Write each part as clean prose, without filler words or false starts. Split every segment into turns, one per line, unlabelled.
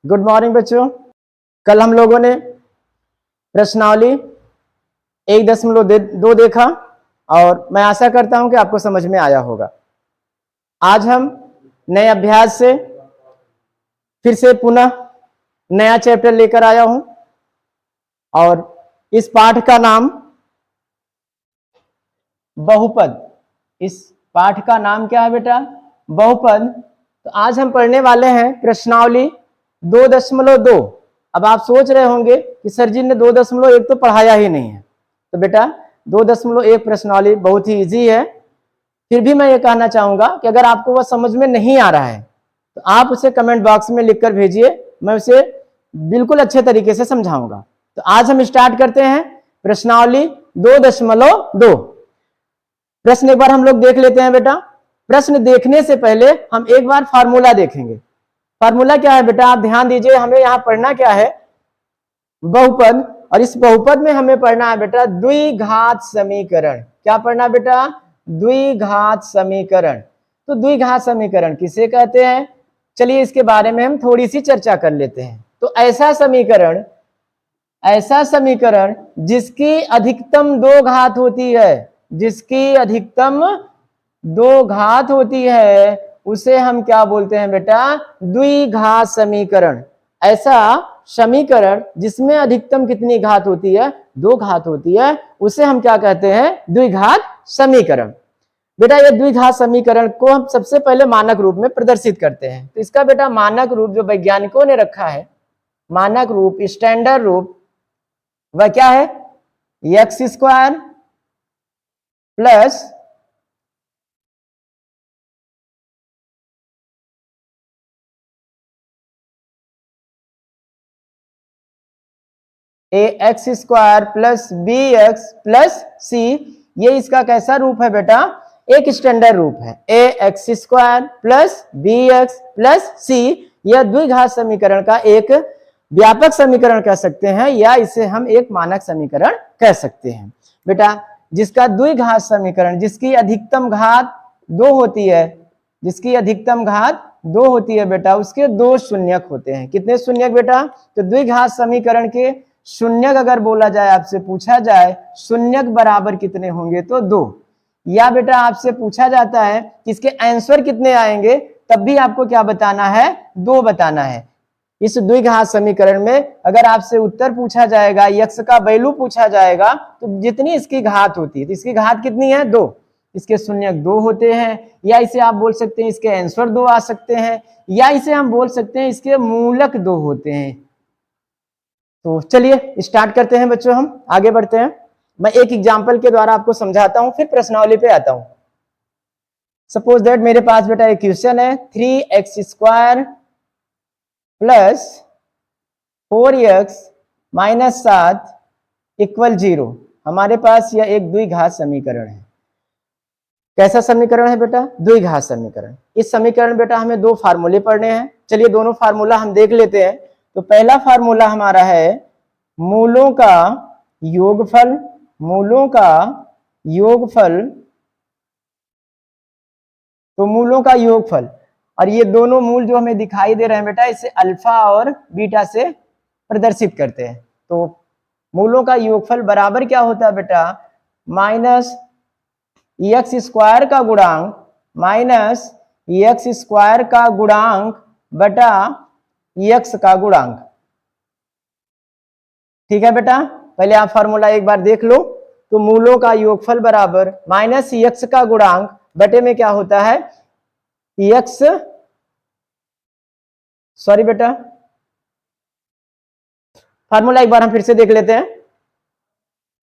Good morning बच्चों। कल हम लोगों ने प्रश्नावली 1.2 देखा और मैं आशा करता हूं कि आपको समझ में आया होगा। आज हम नए अभ्यास से फिर से पुनः नया चैप्टर लेकर आया हूं और इस पाठ का नाम बहुपद। इस पाठ का नाम क्या है बेटा? बहुपद। तो आज हम पढ़ने वाले हैं प्रश्नावली 2.2। अब आप सोच रहे होंगे कि सर जी ने 2.1 तो पढ़ाया ही नहीं है। तो बेटा 2.1 प्रश्नावली बहुत ही इजी है। फिर भी मैं ये कहना चाहूंगा कि अगर आपको वह समझ में नहीं आ रहा है तो आप उसे कमेंट बॉक्स में लिखकर भेजिए, मैं उसे बिल्कुल अच्छे तरीके से समझाऊंगा। तो आज हम स्टार्ट करते हैं प्रश्नावली 2.2। प्रश्न एक बार हम लोग देख लेते हैं बेटा। प्रश्न देखने से पहले हम एक बार फार्मूला देखेंगे। फार्मूला क्या है बेटा? आप ध्यान दीजिए, हमें यहां पढ़ना क्या है? बहुपद। और इस बहुपद में हमें पढ़ना है बेटा द्विघात समीकरण। क्या पढ़ना बेटा? द्विघात समीकरण। तो द्विघात समीकरण किसे कहते हैं? चलिए इसके बारे में हम थोड़ी सी चर्चा कर लेते हैं। तो ऐसा समीकरण जिसकी अधिकतम 2 घात होती है, जिसकी अधिकतम 2 घात होती है, उसे हम क्या बोलते हैं बेटा? द्विघात समीकरण। ऐसा समीकरण जिसमें अधिकतम कितनी घात होती है? 2 घात होती है, उसे हम क्या कहते हैं? द्विघात समीकरण। बेटा ये द्विघात समीकरण को हम सबसे पहले मानक रूप में प्रदर्शित करते हैं। तो इसका बेटा मानक रूप जो वैज्ञानिकों ने रखा है, मानक रूप, स्टैंडर्ड रूप, वह क्या है? x² plus ax² plus bx plus c। ये इसका कैसा रूप है बेटा? एक स्टैंडर्ड रूप है। ax² plus bx plus c यह द्विघात समीकरण का एक व्यापक समीकरण कह सकते हैं, या इसे हम एक मानक समीकरण कह सकते हैं। बेटा जिसका द्विघात समीकरण, जिसकी अधिकतम घात 2 होती है, जिसकी अधिकतम घात 2 होती है बेटा, उसके 2 शून्यक होते हैं। कितने शून्यक बेटा? तो द्विघात समीकरण के शून्यक अगर बोला जाए, आपसे पूछा जाए शून्यक बराबर कितने होंगे, तो 2। या बेटा आपसे पूछा जाता है कि इसके आंसर कितने आएंगे, तब भी आपको क्या बताना है? 2 बताना है। इस द्विघात समीकरण में अगर आपसे उत्तर पूछा जाएगा, यक्स का वैल्यू पूछा जाएगा, तो जितनी इसकी घात होती है, तो इसकी घात कितनी है? 2। इसके शून्यक 2 होते हैं, या इसे आप बोल सकते हैं इसके आंसर 2 आ सकते हैं, या इसे हम बोल सकते हैं इसके मूलक 2 होते हैं। तो चलिए स्टार्ट करते हैं बच्चों, हम आगे बढ़ते हैं। मैं एक एग्जांपल के द्वारा आपको समझाता हूं, फिर प्रश्नावली पे आता हूं। सपोज दैट मेरे पास बेटा एक क्वेश्चन है 3x² plus 4x minus 7 equal 0। हमारे पास यह एक द्विघात समीकरण है। कैसा समीकरण है बेटा? द्विघात समीकरण। इस समीकरण बेटा हमें 2 फार्मूले पढ़ने हैं। चलिए दोनों फार्मूला हम देख लेते हैं। तो पहला फार्मूला हमारा है मूलों का योगफल। मूलों का योगफल, तो मूलों का योगफल, और ये दोनों मूल जो हमें दिखाई दे रहे हैं बेटा, इसे अल्फा और बीटा से प्रदर्शित करते हैं। तो मूलों का योगफल बराबर क्या होता है बेटा? माइनस x² का गुणांक, माइनस x² का गुणांक बटा x का गुणांक। ठीक है बेटा, पहले आप फार्मूला एक बार देख लो। तो मूलों का योगफल बराबर माइनस x का गुणांक बटे में क्या होता है? x, सॉरी बेटा, फार्मूला एक बार हम फिर से देख लेते हैं।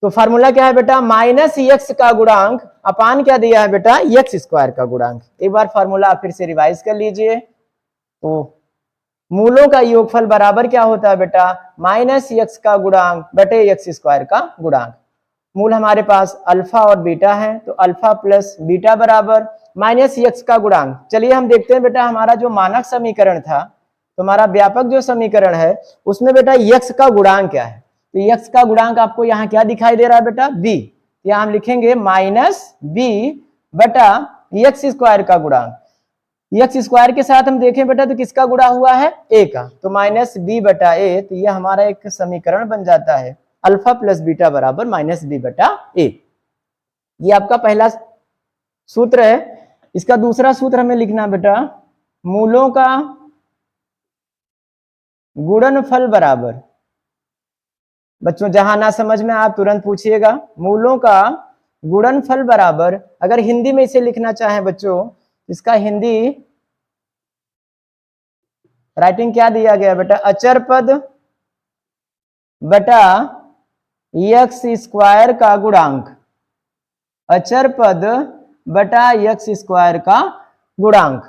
तो फार्मूला क्या है बेटा? माइनस x का गुणांक अपान क्या दिया है बेटा? x² का गुणांक। एक बार फार्मूला आप फिर से रिवाइज कर लीजिए। तो मूलों का योगफल बराबर क्या होता है बेटा? माइनस x का गुणांक बटे x² का गुणांक। मूल हमारे पास अल्फा और बीटा है, तो अल्फा प्लस बीटा बराबर माइनस x का गुणांक। चलिए हम देखते हैं बेटा हमारा जो मानक समीकरण था, तो हमारा व्यापक जो समीकरण है उसमें बेटा x का गुणांक क्या है? तो x का गुणांक आपको यहाँ क्या दिखाई दे रहा है बेटा? b। यहाँ हम लिखेंगे माइनस b बटा x² का गुणांक। एक्स स्क्वायर के साथ हम देखें बेटा तो किसका गुणा हुआ है, ए का, तो माइनस बी बटा ए, तो ये हमारा एक समीकरण बन जाता है अल्फा प्लस बीटा बराबर माइनस बी बटा ए। ये आपका पहला सूत्र है। इसका दूसरा सूत्र हमें लिखना बेटा, मूलों का गुणनफल बराबर, बच्चों जहां ना समझ में आप तुरंत पूछिएगा, मूलों का गुणनफल बराबर, अगर हिंदी में इसे लिखना चाहें बच्चों, इसका हिंदी राइटिंग क्या दिया गया बेटा, अचर पद बटा एक्स स्क्वायर का गुणांक, अचर पद बटा एक्स स्क्वायर का गुणांक।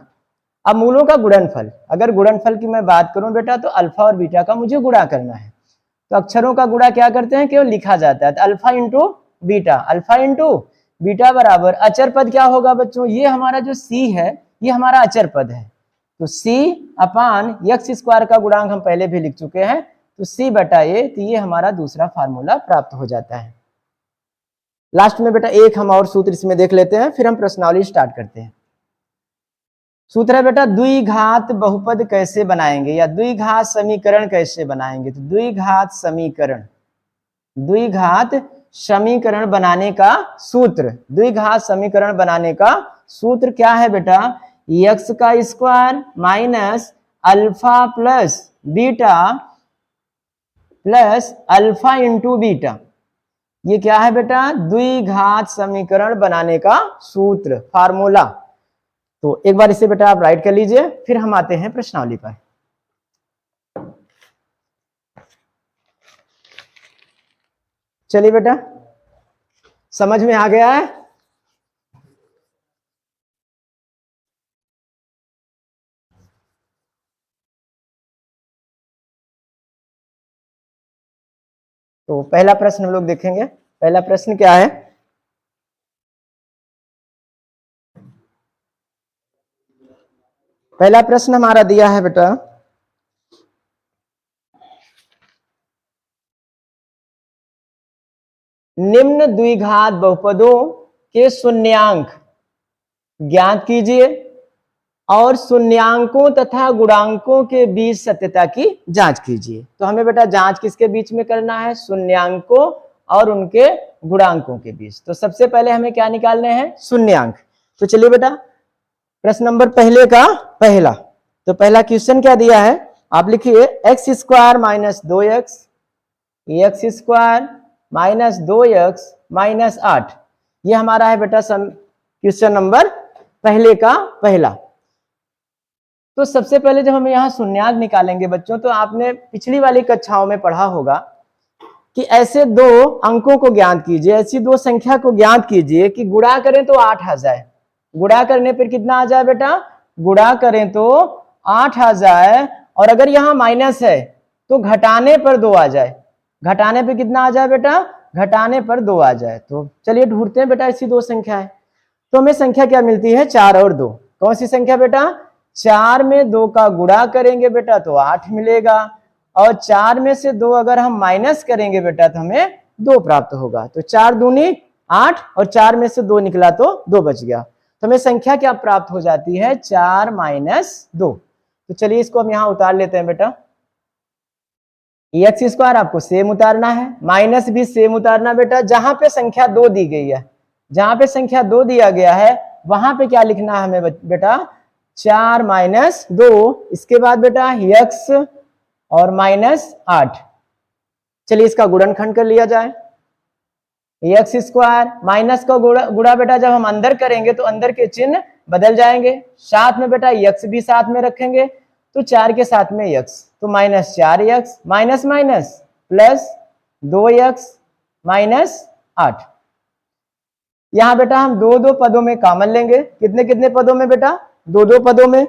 अब मूलों का गुणनफल, अगर गुणनफल की मैं बात करूं बेटा तो अल्फा और बीटा का मुझे गुणा करना है, तो अक्षरों का गुणा क्या करते हैं, केवल लिखा जाता है, तो alpha into beta, alpha into beta बराबर अचर पद क्या होगा बच्चों, ये हमारा जो सी है ये हमारा अचर पद है, तो सी अपान एक्स स्क्वायर का गुणांक हम पहले भी लिख चुके हैं, तो सी बटा ए, तो ये हमारा दूसरा फार्मूला प्राप्त हो जाता है। लास्ट में बेटा एक हम और सूत्र इसमें देख लेते हैं, फिर हम प्रश्नावली स्टार्ट करते हैं। सूत्र है बेटा, द्विघात बहुपद कैसे बनाएंगे या द्विघात समीकरण कैसे बनाएंगे, तो द्विघात समीकरण बनाने का सूत्र, द्विघात समीकरण बनाने का सूत्र क्या है बेटा, एक्स का square minus alpha plus beta plus alpha into beta, ये क्या है बेटा, द्विघात समीकरण बनाने का सूत्र, फार्मूला। तो एक बार इसे बेटा आप राइट कर लीजिए, फिर हम आते हैं प्रश्नावली पर। चलिए बेटा, समझ में आ गया है? तो पहला प्रश्न हम लोग देखेंगे। पहला प्रश्न क्या है, पहला प्रश्न हमारा दिया है बेटा, निम्न द्विघात बहुपदों के शून्यांक ज्ञात कीजिए और शून्यांकों तथा गुणांकों के बीच सत्यता की जांच कीजिए। तो हमें बेटा जांच किसके बीच में करना है, शून्यांकों और उनके गुणांकों के बीच। तो सबसे पहले हमें क्या निकालने हैं, शून्यांक। तो चलिए बेटा प्रश्न नंबर पहले का पहला, तो पहला क्वेश्चन क्या दिया है, आप लिखिए x square minus 2x, x square minus 2x minus 8, ये हमारा है बेटा क्वेश्चन नंबर पहले का पहला। तो सबसे पहले जब हम यहाँ शून्यांक निकालेंगे बच्चों, तो आपने पिछली वाली कक्षाओं में पढ़ा होगा कि ऐसे दो अंकों को ज्ञात कीजिए, ऐसी दो संख्या को ज्ञात कीजिए कि गुणा करें तो 8 आ जाए। गुणा करने पर कितना आ जाए बेटा, गुणा करें तो 8 आ जाए, और अगर यहाँ माइनस है तो घटाने पर 2 आ जाए। घटाने पे कितना आ जाए बेटा, घटाने पर 2 आ जाए। तो चलिए ढूंढते हैं बेटा ऐसी दो संख्या है। तो हमें संख्या क्या मिलती है, 4 और 2। कौन सी संख्या बेटा, 4 में 2 का गुणा करेंगे बेटा तो 8 मिलेगा, और 4 में से 2 अगर हम माइनस करेंगे बेटा तो हमें 2 प्राप्त होगा। तो 4 दूनी 8 और 4 में से 2 निकला तो 2 बच गया। तो हमें संख्या क्या प्राप्त हो जाती है, 4 माइनस 2। तो चलिए इसको हम यहाँ उतार लेते हैं बेटा। एक्स स्क्वायर आपको सेम उतारना है, माइनस भी सेम उतारना बेटा। जहां पे संख्या 2 दी गई है, जहां पे संख्या 2 दिया गया है वहां पे क्या लिखना है हमें बेटा, 4 माइनस 2। इसके बाद बेटा एक्स और माइनस 8। चलिए इसका गुणनखंड कर लिया जाए। एक्स स्क्वायर माइनस का गुणा बेटा जब हम अंदर करेंगे तो अंदर के चिन्ह बदल जाएंगे, साथ में बेटा एक्स भी साथ में रखेंगे, तो 4 के साथ में एक्स, तो minus 4x minus minus plus 2x minus 8। यहां बेटा हम दो दो पदों में कॉमन लेंगे। कितने कितने पदों में बेटा, दो दो पदों में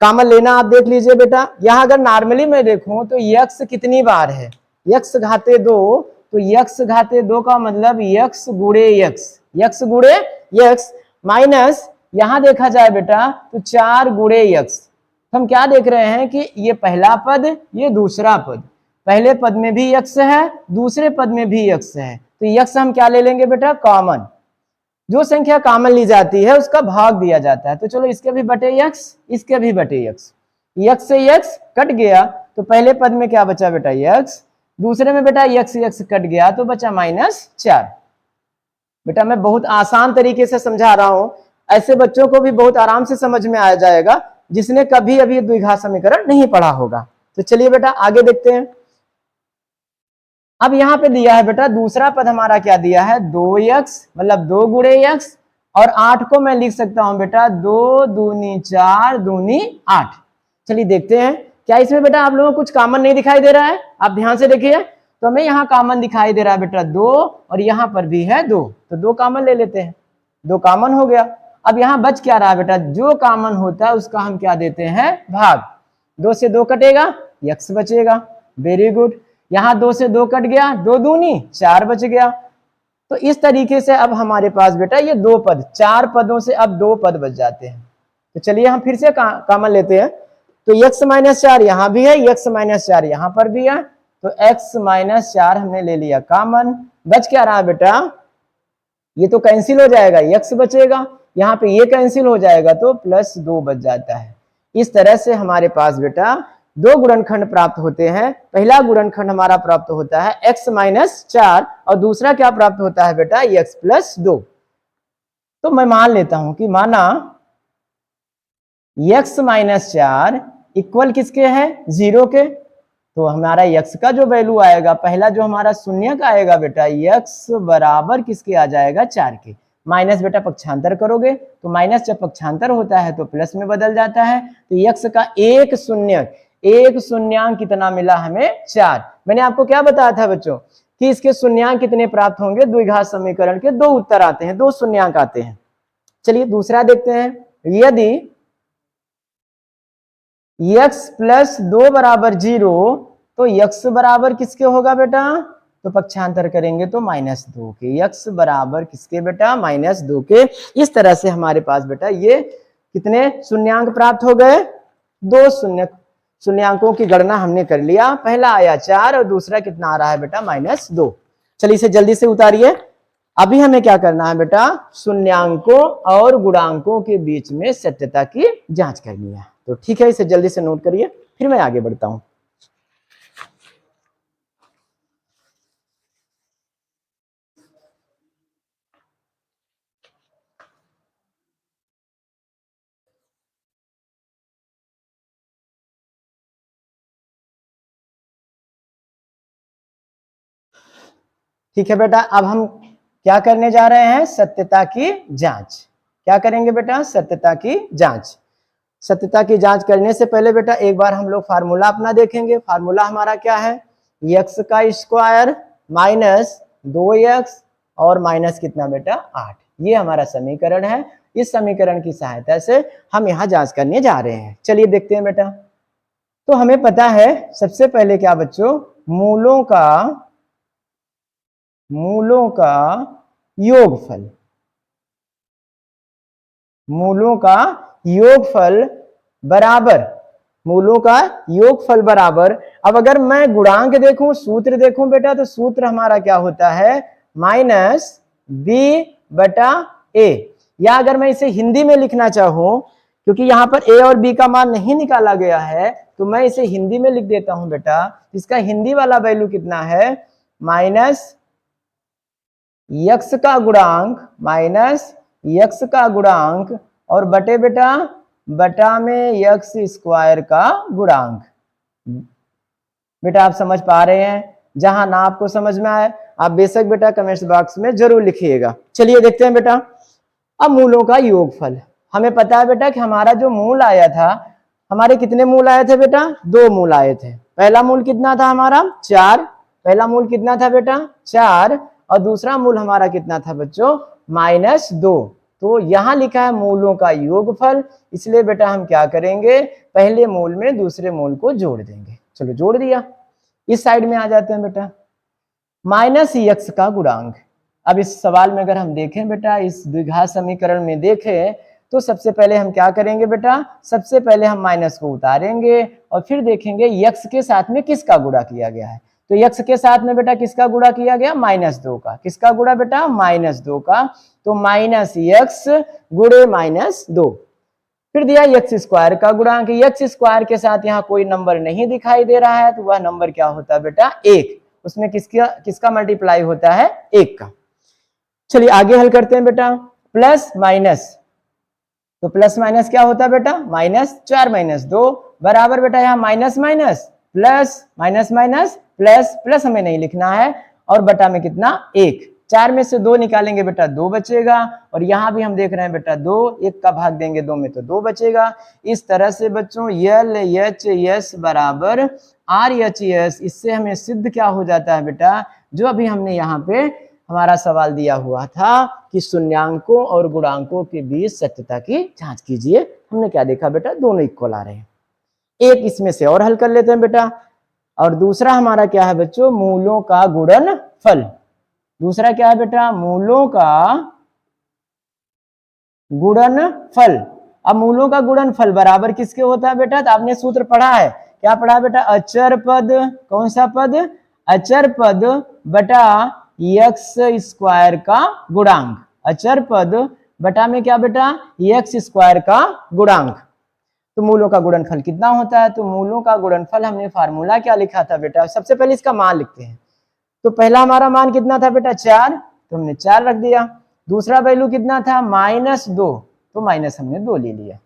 कॉमन लेना। आप देख लीजिए बेटा, यहां अगर नॉर्मली मैं देखूं तो x कितनी बार है, x घाते 2, तो x घाते 2 का मतलब x गुणे x गुणे x, माइनस यहां देखा जाए बेटा तो 4 गुणे x। हम क्या देख रहे हैं कि ये पहला पद, ये दूसरा पद, पहले पद में भी x है, दूसरे पद में भी x है, तो x हम क्या ले लेंगे बेटा, कॉमन। जो संख्या कॉमन ली जाती है उसका भाग दिया जाता है। तो चलो इसके भी बटे x, इसके भी बटे x, x से x कट गया तो पहले पद में क्या बचा बेटा x, दूसरे में बेटा x कट गया तो बचा -4। बेटा मैं बहुत आसान तरीके से समझा रहा हूं, ऐसे बच्चों को भी बहुत आराम से समझ में आ जाएगा जिसने कभी अभी द्विघात समीकरण नहीं पढ़ा होगा। तो चलिए बेटा आगे देखते हैं। अब यहाँ पे दिया है बेटा दूसरा पद हमारा क्या दिया है 2x, मतलब 2 गुणे x, और 8 को मैं लिख सकता हूं बेटा 2 दूनी 4 दूनी 8। चलिए देखते हैं क्या इसमें बेटा आप लोगों को कुछ कॉमन नहीं दिखाई दे रहा है। आप ध्यान से देखिए तो हमें यहाँ कॉमन दिखाई दे रहा है बेटा 2, और यहाँ पर भी है 2, तो 2 कॉमन ले लेते हैं, 2 कॉमन हो गया। अब यहाँ बच क्या रहा है बेटा, जो कॉमन होता है उसका हम क्या देते हैं भाग। 2 से 2 कटेगा x बचेगा, वेरी गुड। यहाँ 2 से 2 कट गया, 2 दूनी 4 बच गया। तो इस तरीके से अब हमारे पास बेटा ये 2 पद, 4 पदों से अब 2 पद बच जाते हैं। तो चलिए हम फिर से कॉमन लेते हैं। तो x - 4 यहाँ भी है, x - 4 यहाँ पर भी है, तो x - 4 हमने ले लिया कॉमन। बच क्या रहा बेटा, ये तो कैंसिल हो जाएगा, x बचेगा, यहाँ पे ये कैंसिल हो जाएगा तो +2 बच जाता है। इस तरह से हमारे पास बेटा 2 गुणनखंड प्राप्त होते हैं। पहला गुणनखंड हमारा प्राप्त होता है x - 4 और दूसरा क्या प्राप्त होता है बेटा x + 2। तो मैं मान लेता हूं कि माना x - 4 इक्वल किसके है 0 के, तो हमारा x का जो वैल्यू आएगा, पहला जो हमारा शून्यक आएगा बेटा x बराबर किसके आ जाएगा 4 के। माइनस बेटा पक्षांतर करोगे तो माइनस जब पक्षांतर होता है तो प्लस में बदल जाता है। तो x का एक शून्यांक कितना मिला हमें 4। मैंने आपको क्या बताया था बच्चों कि इसके शून्यांक कितने प्राप्त होंगे, द्विघात समीकरण के 2 उत्तर आते हैं, 2 शून्यांक आते हैं। चलिए दूसरा देखते हैं। यदि x + 2 बराबर 0 तो x बराबर किसके होगा बेटा, तो पक्षांतर करेंगे तो -2 के। x बराबर किसके बेटा -2 के। इस तरह से हमारे पास बेटा ये कितने शून्यांक प्राप्त हो गए, 2 शून्यांकों की गणना हमने कर लिया। पहला आया 4 और दूसरा कितना आ रहा है बेटा -2। चलिए इसे जल्दी से उतारिए। अभी हमें क्या करना है बेटा, शून्यांकों और गुणांकों के बीच में सत्यता की जांच करनी है। तो ठीक है, इसे जल्दी से नोट करिए, फिर मैं आगे बढ़ता हूं। ठीक है बेटा, अब हम क्या करने जा रहे हैं, सत्यता की जांच। क्या करेंगे बेटा, सत्यता की जांच। सत्यता की जांच करने से पहले बेटा एक बार हम लोग फार्मूला अपना देखेंगे। फार्मूला हमारा क्या है, x का स्क्वायर माइनस 2x और माइनस कितना बेटा 8। ये हमारा समीकरण है। इस समीकरण की सहायता से हम यहाँ जांच करने जा रहे हैं। चलिए देखते हैं बेटा। तो हमें पता है सबसे पहले क्या बच्चों, मूलों का योगफल, मूलों का योगफल बराबर, मूलों का योगफल बराबर। अब अगर मैं गुणांक देखूं, सूत्र देखूं बेटा, तो सूत्र हमारा क्या होता है -b/a। या अगर मैं इसे हिंदी में लिखना चाहूं, क्योंकि यहाँ पर a और b का मान नहीं निकाला गया है, तो मैं इसे हिंदी में लिख देता हूं बेटा। इसका हिंदी वाला वैल्यू कितना है, -x का गुणांक और बटे बेटा बटा में x² का गुणांक। बेटा आप समझ पा रहे हैं, जहां ना आपको समझ में आए आप बेशक बेटा कमेंट्स बॉक्स में जरूर लिखिएगा। चलिए देखते हैं बेटा। अब मूलों का योगफल, हमें पता है बेटा कि हमारा जो मूल आया था, हमारे कितने मूल आए थे बेटा, 2 मूल आए थे। पहला मूल कितना था हमारा 4, पहला मूल कितना था बेटा 4, और दूसरा मूल हमारा कितना था बच्चों -2। तो यहां लिखा है मूलों का योगफल, इसलिए बेटा हम क्या करेंगे, पहले मूल में दूसरे मूल को जोड़ देंगे। चलो जोड़ दिया। इस साइड में आ जाते हैं बेटा, -x का गुणांक। अब इस सवाल में अगर हम देखें बेटा, इस द्विघात समीकरण में देखें तो सबसे पहले हम क्या करेंगे बेटा, सबसे पहले हम माइनस को उतारेंगे और फिर देखेंगे x के साथ में किसका गुणा किया गया है। तो x के साथ में बेटा किसका गुणा किया गया, -2 का। किसका गुणा बेटा, -2 का। तो -x गुणे -2। फिर दिया x स्क्वायर का गुणांक। x स्क्वायर के साथ यहाँ कोई नंबर नहीं दिखाई दे रहा है, तो वह नंबर क्या होता है बेटा, 1। उसमें किसका मल्टीप्लाई होता है, 1 का। चलिए आगे हल करते हैं बेटा। प्लस माइनस, तो प्लस माइनस क्या होता है बेटा, -4 - 2 बराबर बेटा यहाँ minus minus plus, minus minus plus, plus हमें नहीं लिखना है, और बटा में कितना, 1। 4 में से 2 निकालेंगे बेटा 2 बचेगा, और यहां भी हम देख रहे हैं बेटा 2, 1 का भाग देंगे 2 में तो 2 बचेगा। इस तरह से बच्चों LHS बराबर RHS, इससे हमें सिद्ध क्या हो जाता है बेटा, जो अभी हमने यहाँ पे हमारा सवाल दिया हुआ था कि शून्यांकों और गुणांकों के बीच सत्यता की जांच कीजिए। हमने क्या देखा बेटा, दोनों इक्वल आ रहे हैं। एक इसमें से और हल कर लेते हैं बेटा। और दूसरा हमारा क्या है बच्चों, मूलों का गुणनफल। दूसरा क्या है बेटा, मूलों का गुणनफल। अब मूलों का गुणनफल बराबर किसके होता है बेटा, तो आपने सूत्र पढ़ा है, क्या पढ़ा है बेटा, अचर पद, कौन सा पद, अचर पद बटा x स्क्वायर का गुणांक। अचर पद बटा में क्या बेटा, x स्क्वायर का गुणांक। तो मूलों का गुणनफल कितना होता है, तो मूलों का गुणनफल हमने फार्मूला क्या लिखा था बेटा, सबसे पहले इसका मान लिखते हैं। तो पहला हमारा मान कितना था बेटा, 4, तो हमने 4 रख दिया। दूसरा वैल्यू कितना था, -2, तो माइनस हमने 2 ले लिया।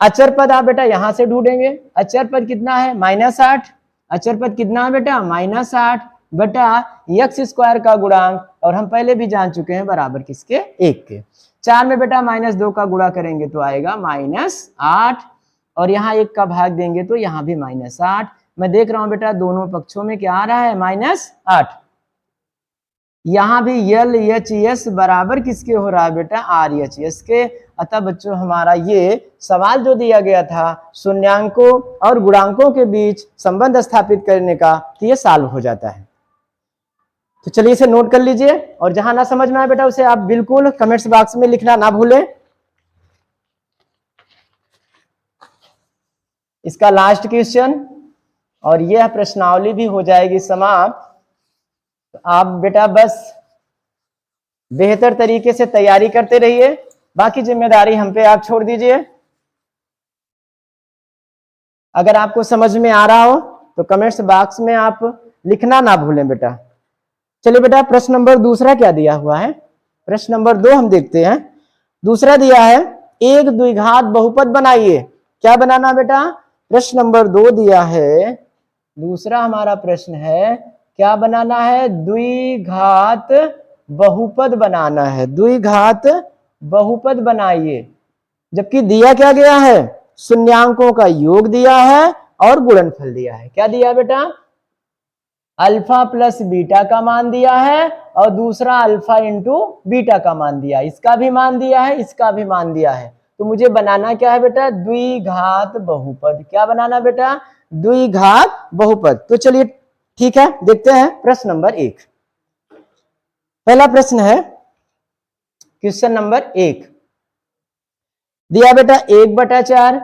अचर पद आप बेटा यहां से ढूंढेंगे। अचर पद कितना है, -8। अचर पद कितना है बेटा, -8 बटा x स्क्वायर का गुणांक, और हम पहले भी जान चुके हैं बराबर किसके, 1 के। 4 में बेटा -2 का गुणा करेंगे तो आएगा -8, और यहाँ 1 का भाग देंगे तो यहाँ भी -8। मैं देख रहा हूं बेटा दोनों पक्षों में क्या आ रहा है, -8। यहां भी LHS बराबर किसके हो रहा है बेटा, RHS के। अतः बच्चों हमारा ये सवाल जो दिया गया था शून्यांकों और गुणांकों के बीच संबंध स्थापित करने का, तो ये सॉल्व हो जाता है। तो चलिए इसे नोट कर लीजिए, और जहां ना समझ में आए बेटा उसे आप बिल्कुल कमेंट्स बॉक्स में लिखना ना भूलें। इसका लास्ट क्वेश्चन, और यह प्रश्नावली भी हो जाएगी समाप्त। तो आप बेटा बस बेहतर तरीके से तैयारी करते रहिए, बाकी जिम्मेदारी हम पे आप छोड़ दीजिए। अगर आपको समझ में आ रहा हो तो कमेंट्स बॉक्स में आप लिखना ना भूलें बेटा। चलिए बेटा प्रश्न नंबर दूसरा क्या दिया हुआ है, प्रश्न नंबर 2 हम देखते हैं। दूसरा दिया है, एक द्विघात बहुपद बनाइए। क्या बनाना बेटा, प्रश्न नंबर 2 दिया है, दूसरा हमारा प्रश्न है, क्या बनाना है, द्विघात बहुपद बनाना है। द्विघात बहुपद बनाइए, जबकि दिया क्या गया है, शून्यांकों का योग दिया है और गुणनफल दिया है। क्या दिया बेटा, अल्फा प्लस बीटा का मान दिया है, और दूसरा अल्फा इंटू बीटा का मान दिया है। इसका भी मान दिया है, इसका भी मान दिया है। तो मुझे बनाना क्या है बेटा, द्विघात बहुपद। क्या बनाना बेटा, द्विघात बहुपद। तो चलिए ठीक है, देखते हैं प्रश्न नंबर 1। पहला प्रश्न है, क्वेश्चन नंबर 1 दिया बेटा 1/4,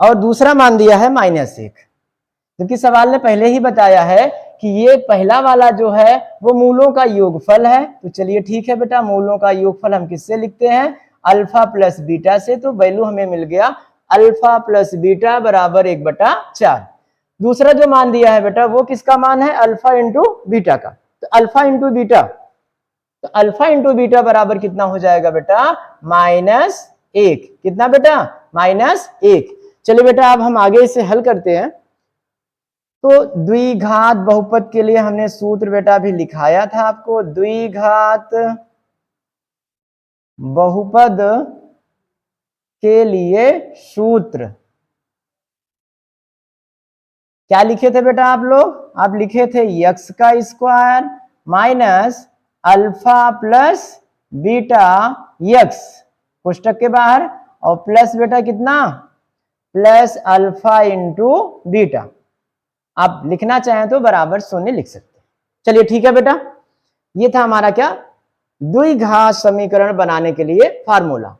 और दूसरा मान दिया है -1। क्योंकि सवाल ने पहले ही बताया है कि ये पहला वाला जो है वो मूलों का योगफल है। तो चलिए ठीक है बेटा, मूलों का योगफल हम किससे लिखते हैं, अल्फा प्लस बीटा से। तो वैल्यू हमें मिल गया अल्फा प्लस बीटा बराबर 1/4। दूसरा जो मान दिया है बेटा वो किसका मान है, अल्फा इंटू बीटा का। तो अल्फा इंटू बीटा, तो अल्फा इंटू बीटा बराबर कितना हो जाएगा बेटा, -1। कितना बेटा, -1। चलिए बेटा अब हम आगे इसे हल करते हैं। तो द्विघात बहुपद के लिए हमने सूत्र बेटा अभी लिखाया था आपको। द्विघात बहुपद के लिए सूत्र क्या लिखे थे बेटा आप लोग, आप लिखे थे x का square minus alpha plus beta x पुस्तक के बाहर, और प्लस बेटा कितना, प्लस अल्फा इंटू बीटा। आप लिखना चाहें तो बराबर 0 लिख सकते हैं। चलिए ठीक है बेटा, ये था हमारा क्या, द्विघात समीकरण बनाने के लिए फार्मूला।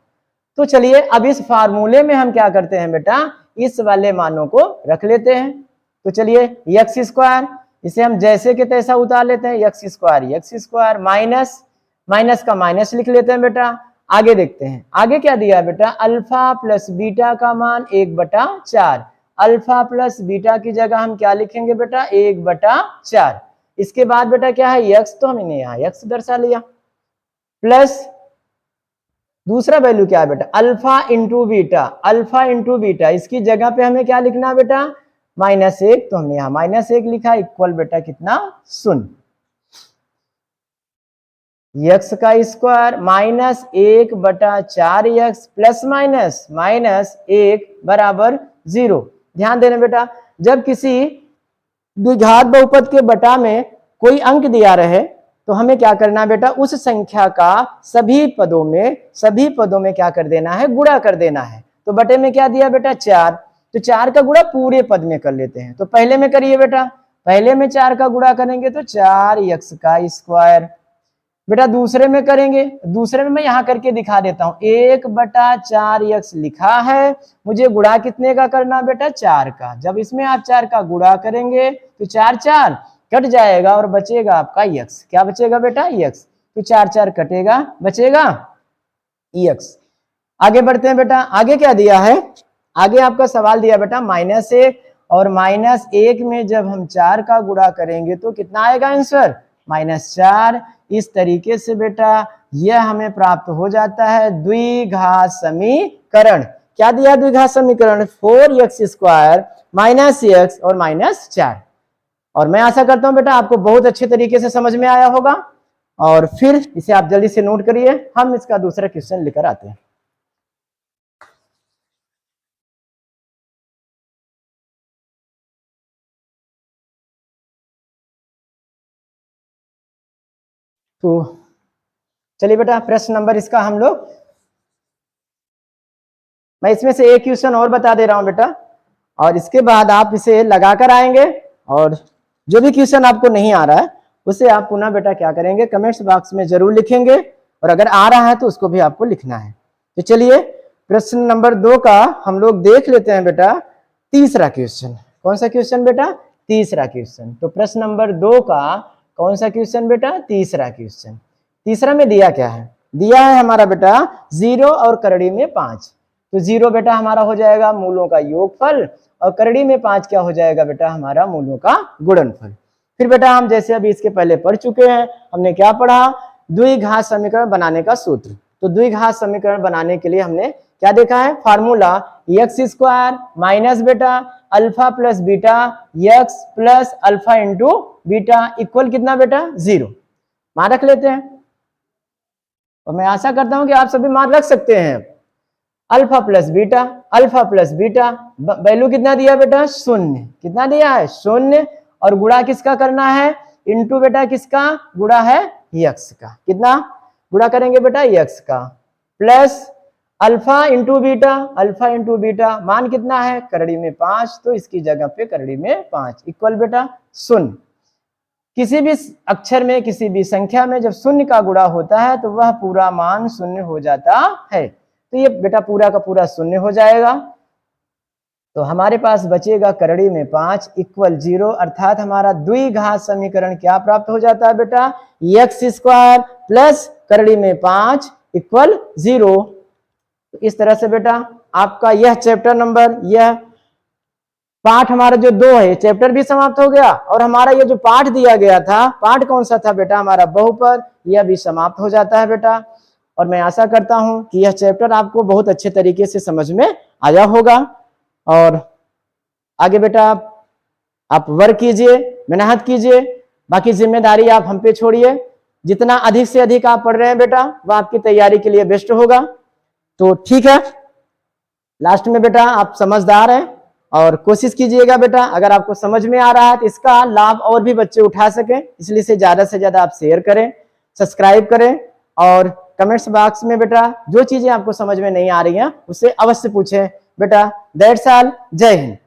तो चलिए अब इस फार्मूले में हम क्या करते हैं बेटा, इस वाले मानों को रख लेते हैं। तो चलिए x स्क्वायर, इसे हम जैसे के तैसा उतार लेते हैं, एक्स स्क्वायर माइनस माइनस का माइनस लिख लेते हैं बेटा। आगे देखते हैं, आगे क्या दिया है बेटा, अल्फा प्लस बीटा का मान 1/4। अल्फा प्लस बीटा की जगह हम क्या लिखेंगे बेटा, 1/4। इसके बाद बेटा क्या है, यक्स, तो हमने यहाँ यक्स दर्शा लिया, प्लस दूसरा वैल्यू क्या है बेटा, alpha into beta. Alpha into beta, इसकी जगह पे हमें क्या लिखना है बेटा, -1, तो हमने यहाँ -1 लिखा, इक्वल बेटा कितना, 0। यक्स का स्क्वायर -1/4 यक्स प्लस माइनस -1 बराबर 0। ध्यान देना बेटा, जब किसी द्विघात बहुपद के बटा में कोई अंक दिया रहे तो हमें क्या करना है बेटा, उस संख्या का सभी पदों में क्या कर देना है, गुणा कर देना है। तो बटे में क्या दिया बेटा, 4, तो 4 का गुणा पूरे पद में कर लेते हैं। तो पहले में करिए बेटा, पहले में 4 का गुणा करेंगे तो 4 यक्स का स्क्वायर। बेटा दूसरे में करेंगे, दूसरे में मैं यहाँ करके दिखा देता हूँ, 1/4 यक्स लिखा है, मुझे गुणा कितने का करना बेटा, 4 का। जब इसमें आप 4 का गुणा करेंगे तो 4 4 कट जाएगा और बचेगा आपका यक्स। क्या बचेगा बेटा, यक्स। तो 4 4 कटेगा, बचेगा यक्स। आगे बढ़ते हैं बेटा, आगे क्या दिया है, आगे आपका सवाल दिया बेटा -1, और -1 में जब हम 4 का गुणा करेंगे तो कितना आएगा आंसर, -4। इस तरीके से बेटा यह हमें प्राप्त हो जाता है द्विघात समीकरण। क्या दिया द्विघात समीकरण, 4x² -x और -4। और मैं आशा करता हूं बेटा आपको बहुत अच्छे तरीके से समझ में आया होगा, और फिर इसे आप जल्दी से नोट करिए, हम इसका दूसरा क्वेश्चन लेकर आते हैं। तो चलिए बेटा, प्रश्न नंबर इसका हम लोग, मैं इसमें से एक क्वेश्चन और बता दे रहा हूं बेटा, और इसके बाद आप इसे लगाकर आएंगे, और जो भी क्वेश्चन आपको नहीं आ रहा है उसे आप पुनः बेटा क्या करेंगे, कमेंट्स बॉक्स में जरूर लिखेंगे, और अगर आ रहा है तो उसको भी आपको लिखना है। तो चलिए प्रश्न नंबर 2 का हम लोग देख लेते हैं बेटा, तीसरा क्वेश्चन। कौन सा क्वेश्चन बेटा, तीसरा क्वेश्चन। तो प्रश्न नंबर 2 का कौन सा क्वेश्चन बेटा, तीसरा क्वेश्चन। तीसरा में दिया क्या है, दिया है हमारा बेटा 0 और करड़ी में 5। तो 0 बेटा हमारा हो जाएगा मूलों का योगफल, और करड़ी में 5 क्या हो जाएगा बेटा, हमारा मूलों का गुणनफल। फिर बेटा हम जैसे अभी इसके पहले पढ़ चुके हैं, हमने क्या पढ़ा, द्विघात समीकरण बनाने का सूत्र। तो द्विघात समीकरण बनाने के लिए हमने क्या देखा है, फार्मूला x² माइनस बेटा alpha plus beta x plus alpha into beta equal कितना बेटा, 0। मान रख लेते हैं, और मैं आशा करता हूं कि आप सभी मान रख सकते हैं। अल्फा प्लस बीटा वैल्यू कितना दिया बेटा, 0। कितना दिया है, 0। और गुणा किसका करना है, इंटू बेटा किसका, गुणा है यक्स का। कितना गुणा करेंगे बेटा, यक्स का, प्लस अल्फा इंटू बीटा मान कितना है, करड़ी में 5, तो इसकी जगह पे करड़ी में 5 इक्वल बेटा 0। किसी भी अक्षर में, किसी भी संख्या में जब 0 का गुणा होता है तो वह पूरा मान 0 हो जाता है। तो ये बेटा पूरा का पूरा 0 हो जाएगा। तो हमारे पास बचेगा करड़ी में 5 इक्वल 0, अर्थात हमारा द्विघात समीकरण क्या प्राप्त हो जाता है बेटा, x² प्लस करड़ी में 5 इक्वल 0। तो इस तरह से बेटा आपका यह चैप्टर नंबर, यह पाठ हमारा जो 2 है, चैप्टर भी समाप्त हो गया, और हमारा ये जो पाठ दिया गया था, पाठ कौन सा था बेटा, हमारा बहुपद, यह भी समाप्त हो जाता है बेटा। और मैं आशा करता हूं कि यह चैप्टर आपको बहुत अच्छे तरीके से समझ में आया होगा। और आगे बेटा आप वर्क कीजिए, मेहनत कीजिए, बाकी जिम्मेदारी आप हम पे छोड़िए। जितना अधिक से अधिक आप पढ़ रहे हैं बेटा, वह आपकी तैयारी के लिए बेस्ट होगा। तो ठीक है, लास्ट में बेटा आप समझदार हैं, और कोशिश कीजिएगा बेटा अगर आपको समझ में आ रहा है तो इसका लाभ और भी बच्चे उठा सकें, इसलिए से ज्यादा आप शेयर करें, सब्सक्राइब करें, और कमेंट्स बॉक्स में बेटा जो चीजें आपको समझ में नहीं आ रही हैं उससे अवश्य पूछें बेटा। दैट्स ऑल, जय हिंद।